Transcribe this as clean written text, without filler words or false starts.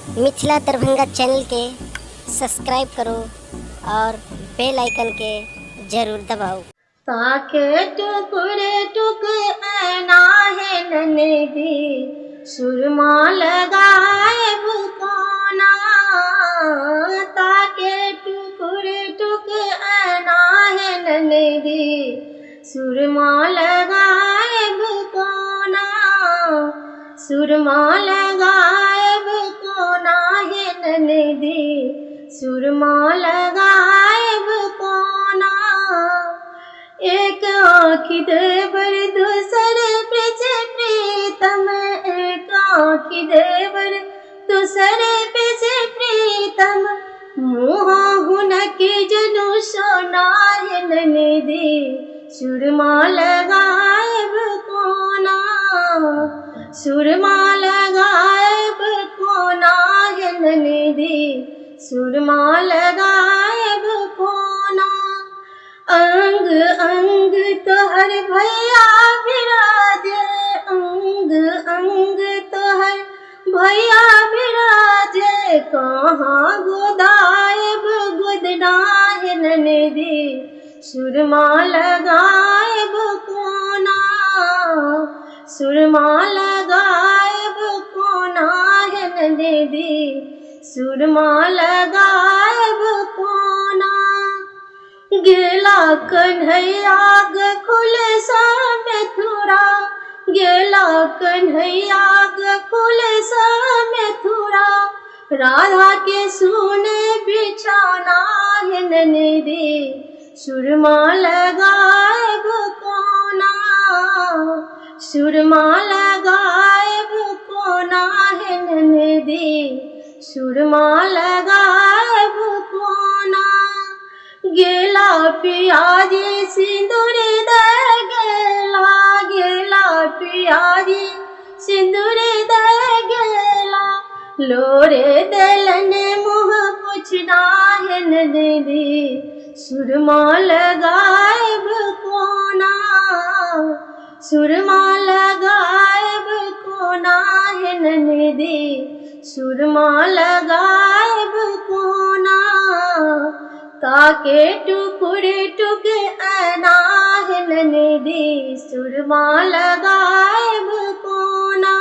Mithila Darbhanga channel के subscribe करो और बेल आइकन के जरूर दबाओ। ताके टुकड़े टुक ऐना है ननदी, सुरमा लगाए बुकोना। ताके टुकड़े टुक ऐना है ननदी, सुरमा लगाए बुकोना। सुरमा लगाए बुकोना है ननदी, सुरमा लगाए बुकोना। एक आँखी देवर दूसरे ब्रज प्रीतम, एक आँखी देवर दूसरे ब्रज प्रीतम। मुहा हुनकी जनु सोना है ननदी, सुरमा लगाए कोना। सुरमा लगाए कोना है ननदी, सुरमा लगाए कोना। अंग अंग तोहर भैया विराजे, अंग अंग तोहर भैया विराजे। कहाँ गोदायब गुदना है ननदी, सुरमा लगायब कोना। सुरमा लगायब कोना है ननदी, सुरमा लगायब कोना। गेला कन्हैया खुल सा मथुरा, गेला कन्हैया खुल सा मथुरा। राधा के सुने बिछाना है ननदी, सुरमा लगायब कोना। सुरमा लगायब कोना है ननदी, सुरमा लगायब कोना। गेला पियाजी सिंदूर दे गेला, गेला पियाजी सिंदूर दे गेला। लोरे दलन मुँह पूछना है ननदी, सुरमा लगायब कोना। सुरमा लगायब कोना है ननदी, सुरमा लगायब कोना। ताके टुकड़े टुक ऐना है ननदी, सुरमा लगायब कोना।